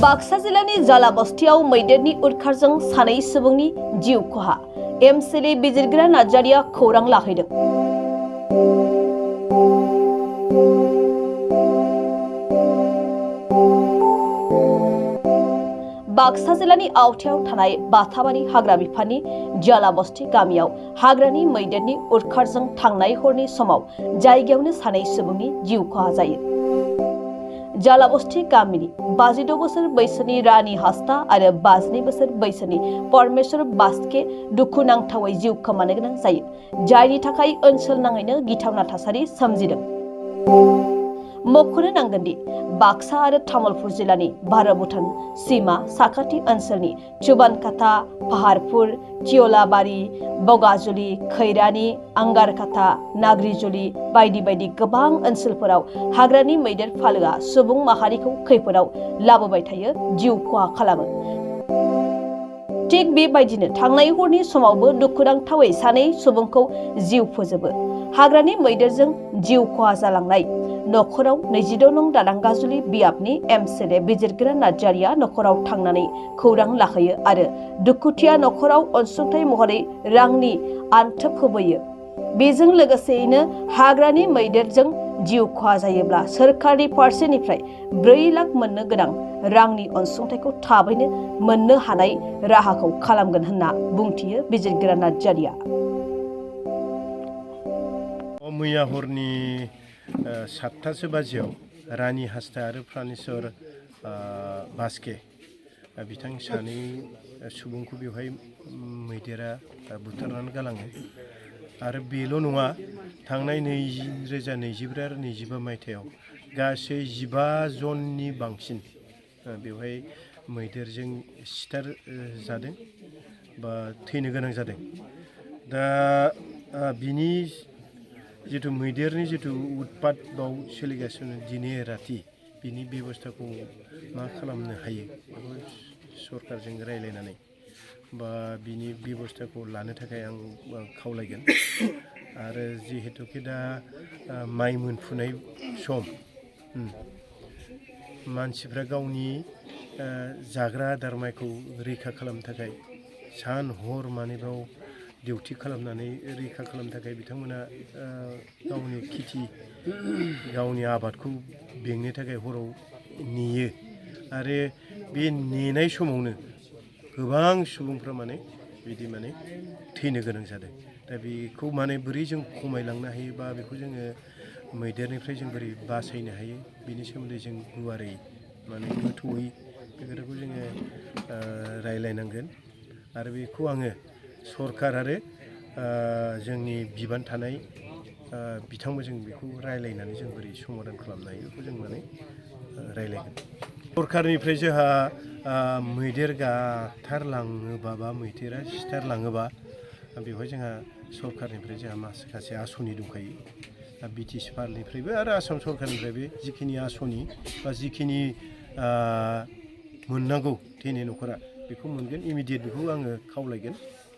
बाक्सा जिल्लानि जालाबस्तियाव मैदेरनि उदखारजों सानै सुबुंनि जिउ खहा एमसिएलए बिजिरग्रा नार्जारिया खौरां लाहैदों। बाक्सा जिल्लानि आवथायाव थानाय बाथाबारि हाग्रा बिफाननि जालाबस्ति गामियाव हाग्रानि मैदेरनि उदखारजों थांनाय हरनि समाव जायगायावनो सानै सुबुंनि जिउ खहा जायो। जालाबस्ति गामिनि 52 बोसोर बैसोनि रानी हास्ता आरो 52 बोसोर बैसोनि परमेश्वर बास्के दुखुनांथावै जिउ खोमानो गोनां जायो, जायनि थाखाय ओनसोल नाङैनो गिथावना थासारि सोमजिदों। मख'नो नांगोनदि बाक्सा आरो तामुलपुर जिल्लानि भारत-भुटान सीमा साखाथि ओनसोलनि चुबानकाटा, पाहारपुर, थियलाबारि, बगाजुलि, खैरानि, आंगारकाटा, नाग्रिजुलि बायदि बायदि गोबां ओनसोलफोराव हाग्रानि मैदेर फालोआ सुबुं माहारिखौ खैफोदाव लाबोबाय थायो, जिउ खहा खालामो। थिग बेबायदिनो थांनाय हरनि समावबो दुखुनांथावै सानै सुबुंखौ जिउ फोजोबो। हाग्रानि मैदेरजों जिउ खहा जालांनाय नखराव 22 नं दालांगाजुलि बियाबनि एमसिएलए बिजिरग्रा नार्जारिया नखराव थांनानै खौरां लाहैयो आरो दुखुथिया नखराव अनसुंथाइ महरै रांनि आन्थोब होबोयो। बेजों लोगोसेयैनो हाग्रानि मैदेरजों जिउ खहा जायोब्ला सोरखारनि फारसेनिफ्राय 4 लाख मोननो गोनां रांनि अनसुंथाइखौ थाबैनो मोननो हानाय राहाखौ खालामगोन होनना बुंथियो बिजिरग्रा नार्जारिया। मैया हरनि 7टासो बाजियाव रानी हास्ता आरो परमेश्वर बास्के बिथां सानै सुबुंखौ बेवहाय मैदेरा बुथारनानै गालाङो आरो बेल' नङा, थांनाय 2024 आरो 25 मायथाइयाव गासै 15 जननि बांसिन बेवहाय मैदेरजों सिथार जादों बा थैनो गोनां जादों। दा बिनि जिथु मैदेरनि जिथु उत्पात बाव सोलिगासिनो दिनै राति, बिनि बेबस्थाखौ मा खालामनो हायो बेखौ सरकारजों रायलायनानै बा बिनि बेबस्थाखौ लानो थाखाय आं खावलायगोन। आरो जिहेतुके दा माइ मोनफुनाय सम, मानसिफ्रा गावनि जाग्रा आदार माइखौ रैखा खालामनो थाखाय सान हर मानेबाव डिउटि खालामनानै रैखा खालामनो थाखाय बिथांमोना गावनि खेथि गावनि आबादखौ बेंनो थाखाय हराव नेयो आरो बे नेनाय समावनो गोबां सुबुंफ्रा बिदि थैनो गोनां जादों। दा बेखौ बोरै जों खमायलांनो हायो बा बेखौ जोङो मैदेरनिफ्राय जों बोरै बासायनो हायो बेनि सोमोन्दै जों गुवारै गोथौयै बे खोथाखौ जोङो रायलायनांगोन। आरो बेखौ आङो सरकार आरो जोंनि बिबान थानाय बिथांमोनजों बेखौ रायलायनानै जों बोरै समाधान खालामनो हायो बेखौ जों रायलायगोन। सरकारनिफ्राय जोंहा मैदेर गाथारलाङोबा बा मैदेरा सिथारलाङोबा बेवहाय जोंहा सरकारनिफ्राय जोंहा माखासे आसनि दंखायो। बिटिसि फारनिफ्रायबो आरो आसाम सरकारनिफ्रायबो जिखिनि आसनि बा जिखिनि मोननांगौ थैनाय न'खरा बेखौ मोनगोन। इमिडियेट बेखौ आङो खावलायगोन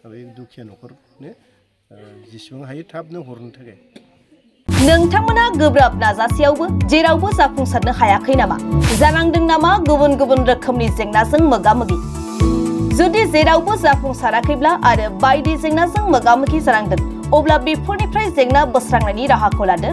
बे दुखिया न'खरनो जेसेबां हायो थाबनो हरनो थाखाय। नोंथांमोना गोब्राब नाजासेयावबो जेरावबो जाफुंसारनो हायाखै नामा? जानांदों नामा गुबुन गुबुन रोखोमनि जेंनाजों मोगा-मोगि? जुदि जेरावबो जाफुंसाराखैब्ला आरो बायदि जेंनाजों मोगा-मोगि जानांदों, अब्ला बेफोरनिफ्राय जेंना बोस्रांनायनि राहाखौ लादो।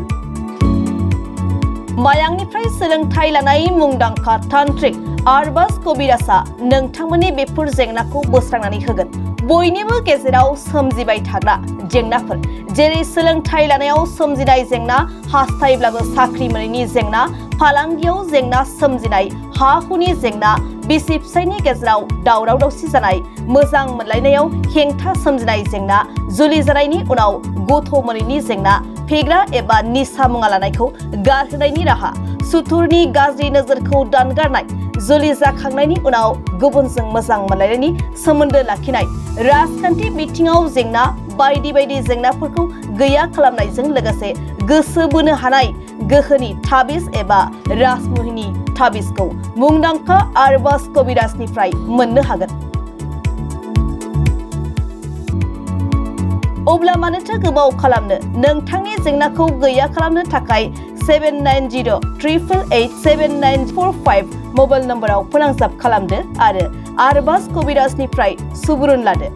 मायांनिफ्राय सोलोंथाइ लानाय मुंदांखा तान्त्रिक आरबाज कबिराजआ नोंथांमोननि बेफोर जेंनाखौ बोस्रांनानै होगोन। बयनिबो गेजेराव सोमजिबाय थाग्रा जेंनाफोर जेरै सोलोंथाइ लानायाव सोमजिनाय जेंना, हास्थायब्लाबो साख्रि मोनैनि जेंना, फालांगियाव जेंना सोमजिनाय, हा-हुनि जेंना, बिसि-फिसायनि गेजेराव दावराव-दावसि जानाय, मोजां मोनलायनायाव हेंथा सोमजिनाय जेंना, जुलि जानायनि उनाव गथ' मोनैनि जेंना, फेग्रा एबा निसा मुवा लानायखौ गारहोनायनि राहा, सुथुरनि गाज्रि नोजोरखौ दानगारनाय, जुलि जाखांनायनि उनाव गुबुनजों मोजां मोनलायनायनि सोमोन्दो लाखिनाय, राजखान्थि बिथिङाव जेंना बायदि बायदि जेंनाफोरखौ गैया खालामनायजों लोगोसे गोसो बोनो हानाय गोहोनि ताबिज एबा राजमुहिनि ताबिजखौ मुंदांखा आरबाज कबिराजनिफ्राय मोननो हागोन। अब्ला मानोथो गोबाव खालामनो? नोंथांनि जेंनाखौ गैया खालामनो थाखाय 790888794 मबाइल नम्बराव फोनांजाब खालामदो आरो आरबास कबिराजनिफ्राय सुबुरुन लादो।